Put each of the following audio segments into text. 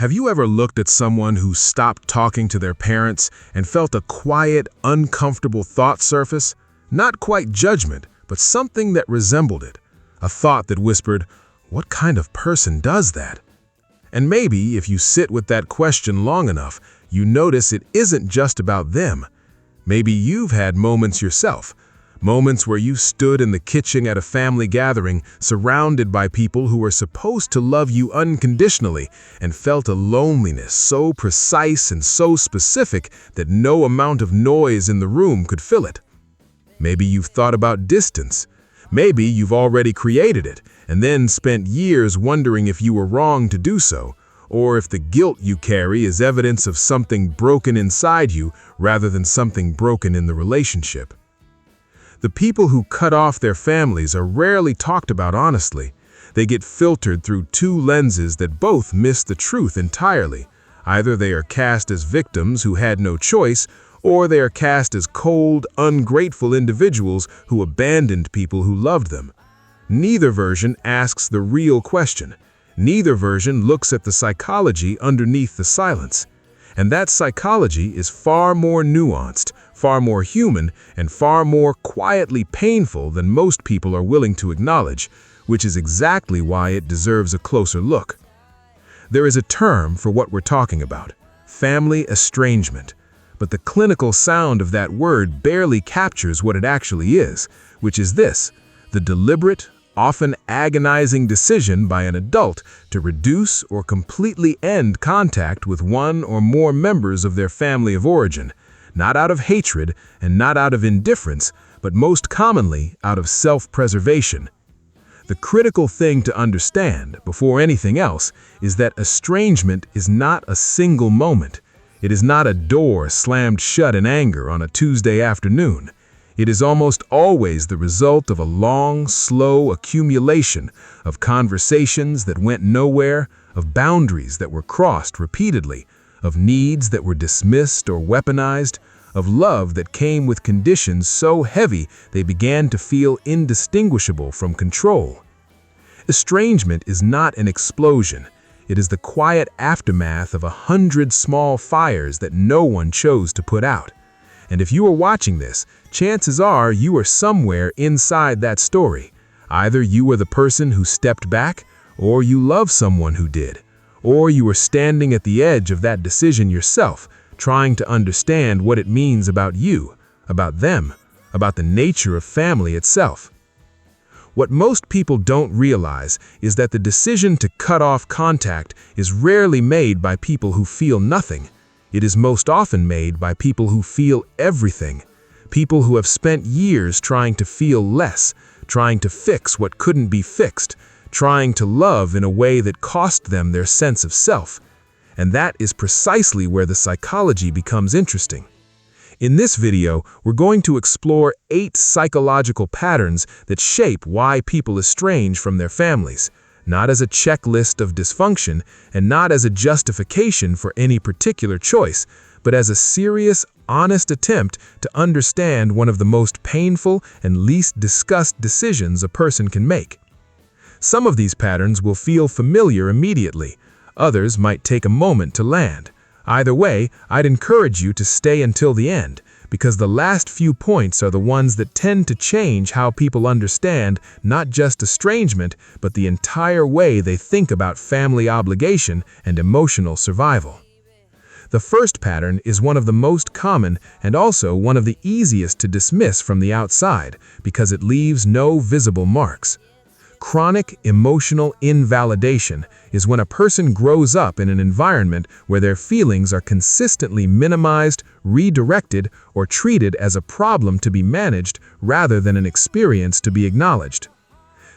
Have you ever looked at someone who stopped talking to their parents and felt a quiet, uncomfortable thought surface? Not quite judgment, but something that resembled it. A thought that whispered, "What kind of person does that?" And maybe if you sit with that question long enough, you notice it isn't just about them. Maybe you've had moments yourself. Moments where you stood in the kitchen at a family gathering, surrounded by people who were supposed to love you unconditionally, and felt a loneliness so precise and so specific that no amount of noise in the room could fill it. Maybe you've thought about distance. Maybe you've already created it, and then spent years wondering if you were wrong to do so, or if the guilt you carry is evidence of something broken inside you rather than something broken in the relationship. The people who cut off their families are rarely talked about honestly. They get filtered through two lenses that both miss the truth entirely. Either they are cast as victims who had no choice, or they are cast as cold, ungrateful individuals who abandoned people who loved them. Neither version asks the real question. Neither version looks at the psychology underneath the silence. And that psychology is far more nuanced, far more human, and far more quietly painful than most people are willing to acknowledge, which is exactly why it deserves a closer look. There is a term for what we're talking about: family estrangement. But the clinical sound of that word barely captures what it actually is, which is this: the deliberate, often agonizing decision by an adult to reduce or completely end contact with one or more members of their family of origin, not out of hatred and not out of indifference, but most commonly out of self-preservation. The critical thing to understand, before anything else, is that estrangement is not a single moment. It is not a door slammed shut in anger on a Tuesday afternoon. It is almost always the result of a long, slow accumulation of conversations that went nowhere, of boundaries that were crossed repeatedly, of needs that were dismissed or weaponized, of love that came with conditions so heavy they began to feel indistinguishable from control. Estrangement is not an explosion. It is the quiet aftermath of 100 small fires that no one chose to put out. And if you are watching this, chances are you are somewhere inside that story. Either you were the person who stepped back, or you love someone who did, or you are standing at the edge of that decision yourself, trying to understand what it means about you, about them, about the nature of family itself. What most people don't realize is that the decision to cut off contact is rarely made by people who feel nothing. It is most often made by people who feel everything. People who have spent years trying to feel less, trying to fix what couldn't be fixed, trying to love in a way that cost them their sense of self. And that is precisely where the psychology becomes interesting. In this video, we're going to explore 8 psychological patterns that shape why people estrange from their families, not as a checklist of dysfunction and not as a justification for any particular choice, but as a serious, honest attempt to understand one of the most painful and least discussed decisions a person can make. Some of these patterns will feel familiar immediately. Others might take a moment to land. Either way, I'd encourage you to stay until the end, because the last few points are the ones that tend to change how people understand not just estrangement, but the entire way they think about family obligation and emotional survival. The first pattern is one of the most common and also one of the easiest to dismiss from the outside because it leaves no visible marks. Chronic emotional invalidation is when a person grows up in an environment where their feelings are consistently minimized, redirected, or treated as a problem to be managed rather than an experience to be acknowledged.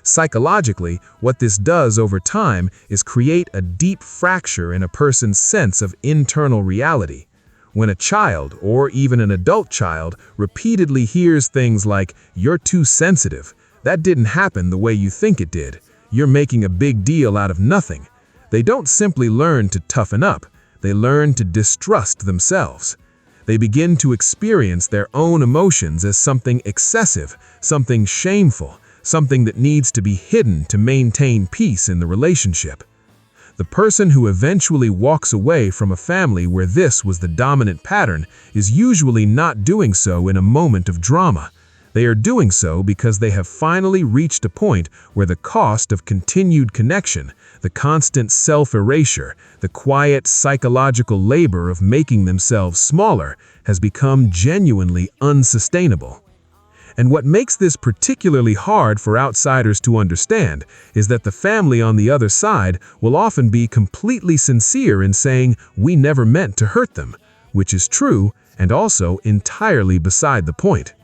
Psychologically, what this does over time is create a deep fracture in a person's sense of internal reality. When a child, or even an adult child, repeatedly hears things like, "You're too sensitive," "That didn't happen the way you think it did," "You're making a big deal out of nothing," they don't simply learn to toughen up, they learn to distrust themselves. They begin to experience their own emotions as something excessive, something shameful, something that needs to be hidden to maintain peace in the relationship. The person who eventually walks away from a family where this was the dominant pattern is usually not doing so in a moment of drama. They are doing so because they have finally reached a point where the cost of continued connection, the constant self-erasure, the quiet psychological labor of making themselves smaller, has become genuinely unsustainable. And what makes this particularly hard for outsiders to understand is that the family on the other side will often be completely sincere in saying, "We never meant to hurt them," which is true and also entirely beside the point.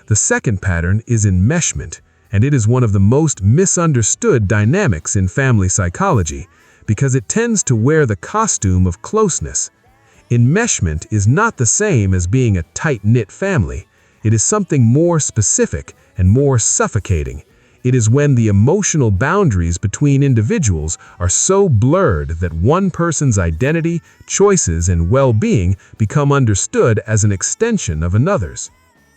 The second pattern is enmeshment, and it is one of the most misunderstood dynamics in family psychology because it tends to wear the costume of closeness. Enmeshment is not the same as being a tight-knit family. It is something more specific and more suffocating. It is when the emotional boundaries between individuals are so blurred that one person's identity, choices, and well-being become understood as an extension of another's.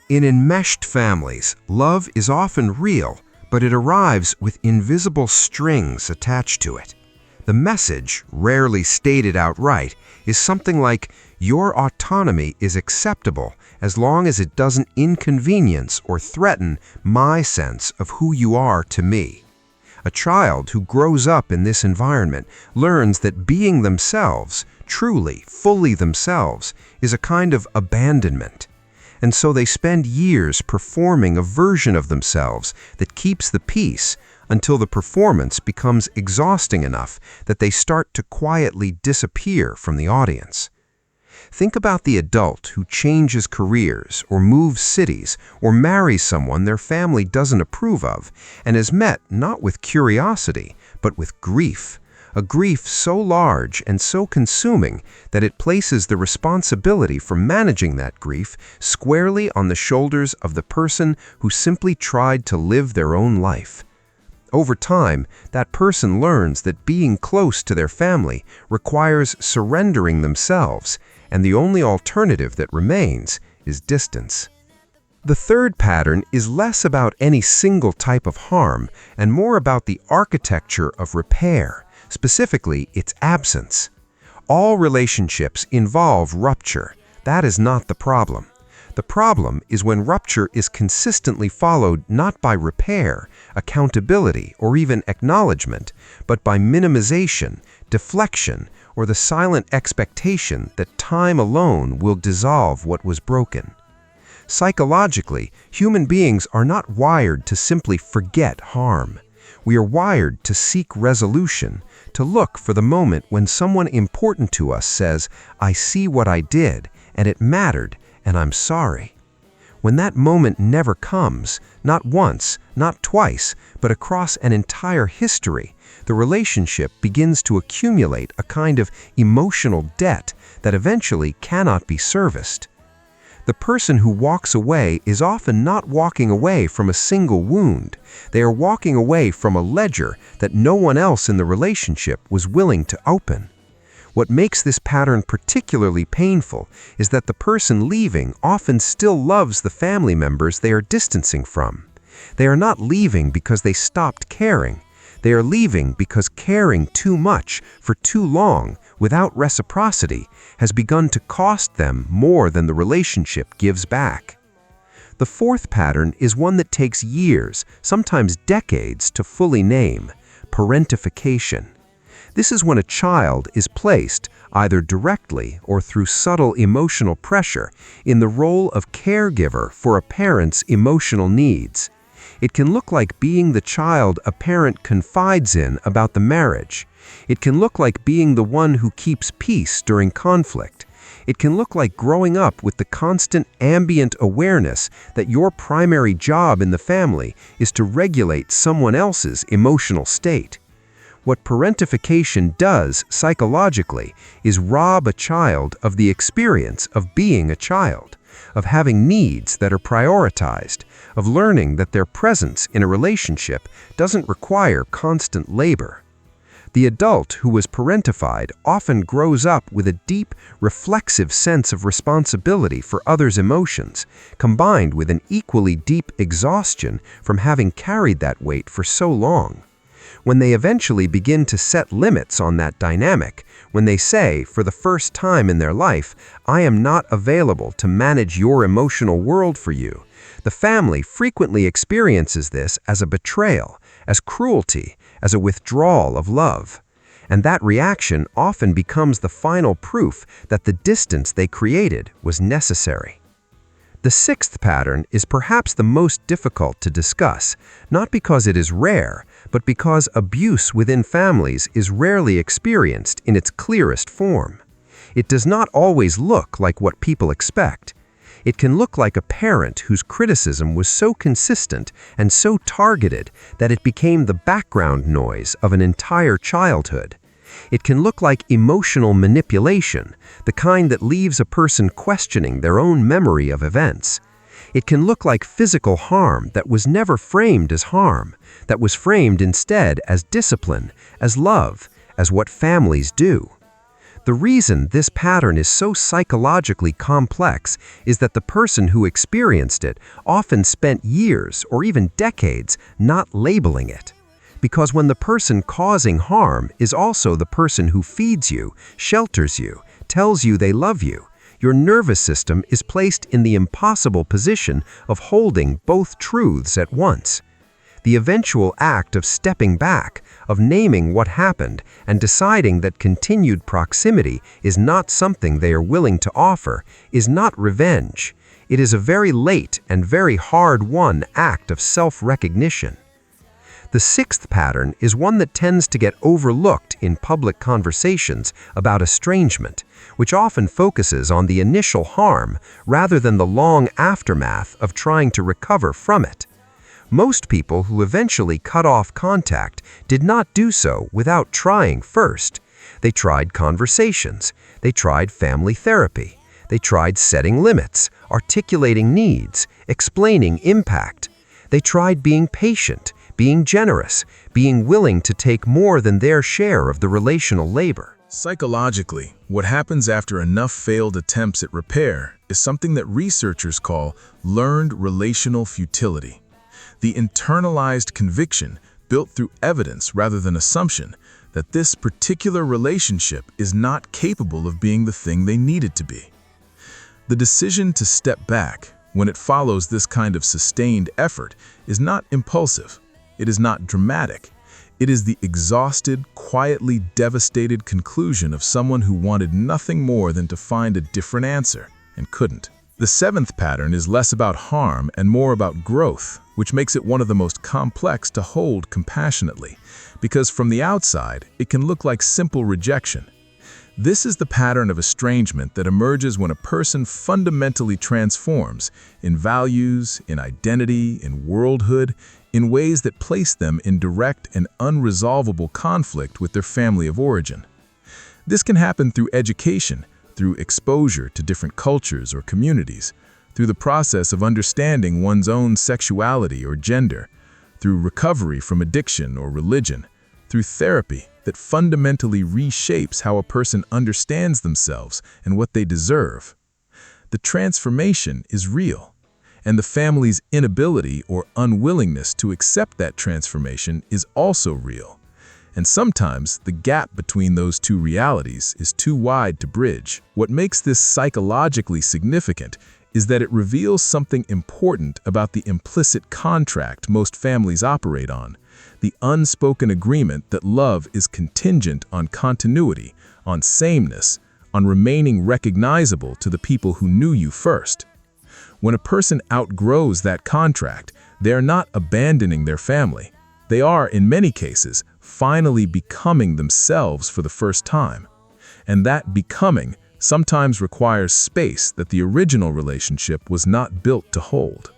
In enmeshed families, love is often real, but it arrives with invisible strings attached to it. The message, rarely stated outright, is something like, "Your autonomy is acceptable as long as it doesn't inconvenience or threaten my sense of who you are to me." A child who grows up in this environment learns that being themselves, truly, fully themselves, is a kind of abandonment. And so they spend years performing a version of themselves that keeps the peace until the performance becomes exhausting enough that they start to quietly disappear from the audience. Think about the adult who changes careers or moves cities or marries someone their family doesn't approve of and is met not with curiosity, but with grief. A grief so large and so consuming that it places the responsibility for managing that grief squarely on the shoulders of the person who simply tried to live their own life. Over time, that person learns that being close to their family requires surrendering themselves, and the only alternative that remains is distance. The third pattern is less about any single type of harm and more about the architecture of repair, specifically its absence. All relationships involve rupture. That is not the problem. The problem is when rupture is consistently followed not by repair, accountability, or even acknowledgement, but by minimization, deflection, or the silent expectation that time alone will dissolve what was broken. Psychologically, human beings are not wired to simply forget harm. We are wired to seek resolution, to look for the moment when someone important to us says, "I see what I did, and it mattered, and I'm sorry." When that moment never comes, not once, not twice, but across an entire history, the relationship begins to accumulate a kind of emotional debt that eventually cannot be serviced. The person who walks away is often not walking away from a single wound. They are walking away from a ledger that no one else in the relationship was willing to open. What makes this pattern particularly painful is that the person leaving often still loves the family members they are distancing from. They are not leaving because they stopped caring. They are leaving because caring too much for too long without reciprocity has begun to cost them more than the relationship gives back. The fourth pattern is one that takes years, sometimes decades, to fully name: parentification. This is when a child is placed, either directly or through subtle emotional pressure, in the role of caregiver for a parent's emotional needs. It can look like being the child a parent confides in about the marriage. It can look like being the one who keeps peace during conflict. It can look like growing up with the constant ambient awareness that your primary job in the family is to regulate someone else's emotional state. What parentification does psychologically is rob a child of the experience of being a child, of having needs that are prioritized, of learning that their presence in a relationship doesn't require constant labor. The adult who was parentified often grows up with a deep, reflexive sense of responsibility for others' emotions, combined with an equally deep exhaustion from having carried that weight for so long. when they eventually begin to set limits on that dynamic, when they say, for the first time in their life, "I am not available to manage your emotional world for you," the family frequently experiences this as a betrayal, as cruelty, as a withdrawal of love. And that reaction often becomes the final proof that the distance they created was necessary. The sixth pattern is perhaps the most difficult to discuss, not because it is rare, but because abuse within families is rarely experienced in its clearest form. It does not always look like what people expect. It can look like a parent whose criticism was so consistent and so targeted that it became the background noise of an entire childhood. It can look like emotional manipulation, the kind that leaves a person questioning their own memory of events. It can look like physical harm that was never framed as harm, that was framed instead as discipline, as love, as what families do. The reason this pattern is so psychologically complex is that the person who experienced it often spent years or even decades not labeling it. Because when the person causing harm is also the person who feeds you, shelters you, tells you they love you, your nervous system is placed in the impossible position of holding both truths at once. The eventual act of stepping back, of naming what happened, and deciding that continued proximity is not something they are willing to offer, is not revenge. It is a very late and very hard-won act of self-recognition. The sixth pattern is one that tends to get overlooked in public conversations about estrangement, which often focuses on the initial harm rather than the long aftermath of trying to recover from it. Most people who eventually cut off contact did not do so without trying first. They tried conversations, they tried family therapy, they tried setting limits, articulating needs, explaining impact. They tried being patient, being generous, being willing to take more than their share of the relational labor. Psychologically, what happens after enough failed attempts at repair is something that researchers call learned relational futility. The internalized conviction, built through evidence rather than assumption, that this particular relationship is not capable of being the thing they need it to be. The decision to step back, when it follows this kind of sustained effort, is not impulsive. It is not dramatic. It is the exhausted, quietly devastated conclusion of someone who wanted nothing more than to find a different answer and couldn't. The seventh pattern is less about harm and more about growth, which makes it one of the most complex to hold compassionately, because from the outside, it can look like simple rejection. This is the pattern of estrangement that emerges when a person fundamentally transforms in values, in identity, in worldhood, in ways that place them in direct and unresolvable conflict with their family of origin. This can happen through education, through exposure to different cultures or communities, through the process of understanding one's own sexuality or gender, through recovery from addiction or religion, through therapy that fundamentally reshapes how a person understands themselves and what they deserve. The transformation is real, and the family's inability or unwillingness to accept that transformation is also real. And sometimes the gap between those two realities is too wide to bridge. What makes this psychologically significant is that it reveals something important about the implicit contract most families operate on, the unspoken agreement that love is contingent on continuity, on sameness, on remaining recognizable to the people who knew you first. When a person outgrows that contract, they are not abandoning their family. They are, in many cases, finally becoming themselves for the first time. And that becoming sometimes requires space that the original relationship was not built to hold.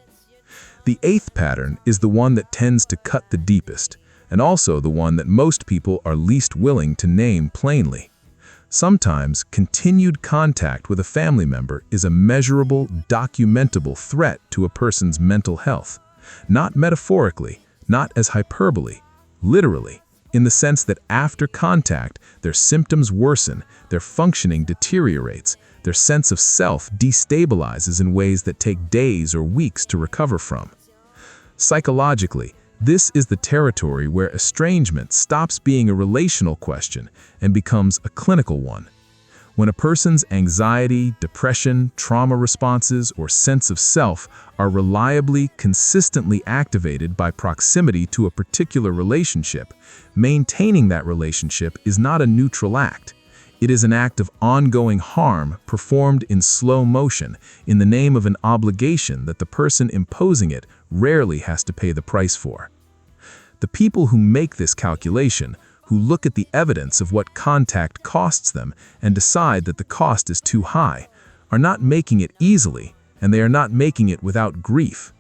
The eighth pattern is the one that tends to cut the deepest, and also the one that most people are least willing to name plainly. Sometimes continued contact with a family member is a measurable, documentable threat to a person's mental health, not metaphorically, not as hyperbole, literally, in the sense that after contact, their symptoms worsen, their functioning deteriorates, their sense of self destabilizes in ways that take days or weeks to recover from. Psychologically, This is the territory where estrangement stops being a relational question and becomes a clinical one. When a person's anxiety, depression, trauma responses, or sense of self are reliably, consistently activated by proximity to a particular relationship, maintaining that relationship is not a neutral act. It is an act of ongoing harm performed in slow motion in the name of an obligation that the person imposing it rarely has to pay the price for. The people who make this calculation, who look at the evidence of what contact costs them and decide that the cost is too high, are not making it easily, and they are not making it without grief.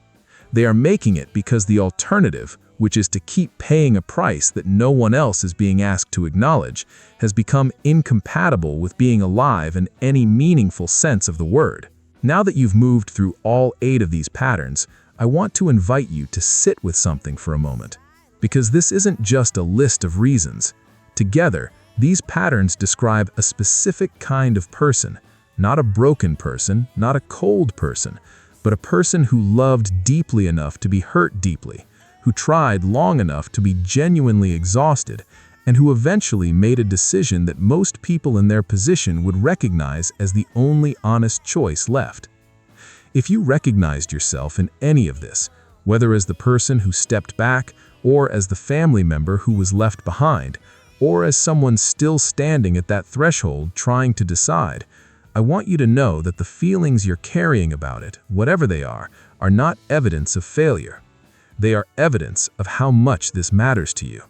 They are making it because the alternative, which is to keep paying a price that no one else is being asked to acknowledge, has become incompatible with being alive in any meaningful sense of the word. Now that you've moved through all 8 of these patterns, I want to invite you to sit with something for a moment. Because this isn't just a list of reasons. Together, these patterns describe a specific kind of person, not a broken person, not a cold person, but a person who loved deeply enough to be hurt deeply, who tried long enough to be genuinely exhausted, and who eventually made a decision that most people in their position would recognize as the only honest choice left. If you recognized yourself in any of this, whether as the person who stepped back, or as the family member who was left behind, or as someone still standing at that threshold trying to decide, I want you to know that the feelings you're carrying about it, whatever they are not evidence of failure. They are evidence of how much this matters to you.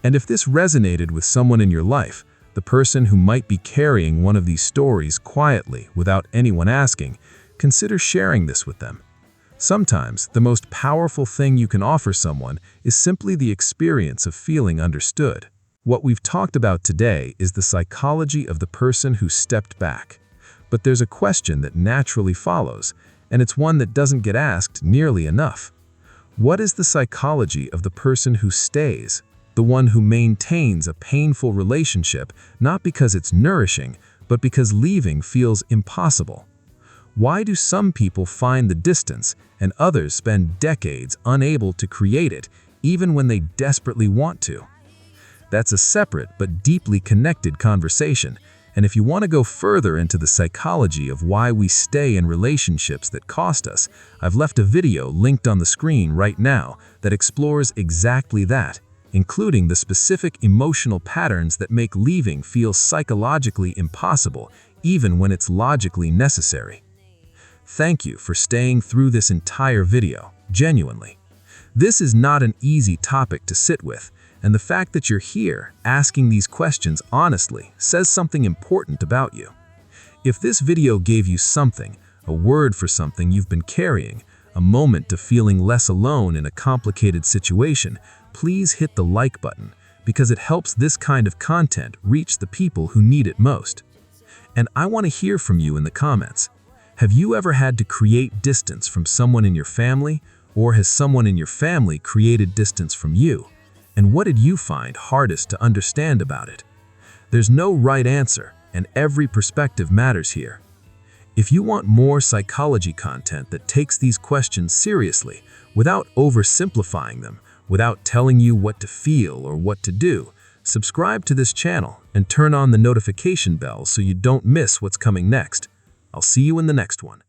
And if this resonated with someone in your life, the person who might be carrying one of these stories quietly without anyone asking, consider sharing this with them. Sometimes, the most powerful thing you can offer someone is simply the experience of feeling understood. What we've talked about today is the psychology of the person who stepped back. But there's a question that naturally follows, and it's one that doesn't get asked nearly enough. What is the psychology of the person who stays, the one who maintains a painful relationship, not because it's nourishing, but because leaving feels impossible? Why do some people find the distance and others spend decades unable to create it, even when they desperately want to? That's a separate but deeply connected conversation, and if you want to go further into the psychology of why we stay in relationships that cost us, I've left a video linked on the screen right now that explores exactly that, including the specific emotional patterns that make leaving feel psychologically impossible, even when it's logically necessary. Thank you for staying through this entire video, genuinely. This is not an easy topic to sit with, and the fact that you're here, asking these questions honestly, says something important about you. If this video gave you something, a word for something you've been carrying, a moment to feeling less alone in a complicated situation, please hit the like button, because it helps this kind of content reach the people who need it most. And I want to hear from you in the comments. Have you ever had to create distance from someone in your family, or has someone in your family created distance from you? And what did you find hardest to understand about it? There's no right answer, and every perspective matters here. If you want more psychology content that takes these questions seriously, without oversimplifying them, without telling you what to feel or what to do, subscribe to this channel and turn on the notification bell so you don't miss what's coming next. I'll see you in the next one.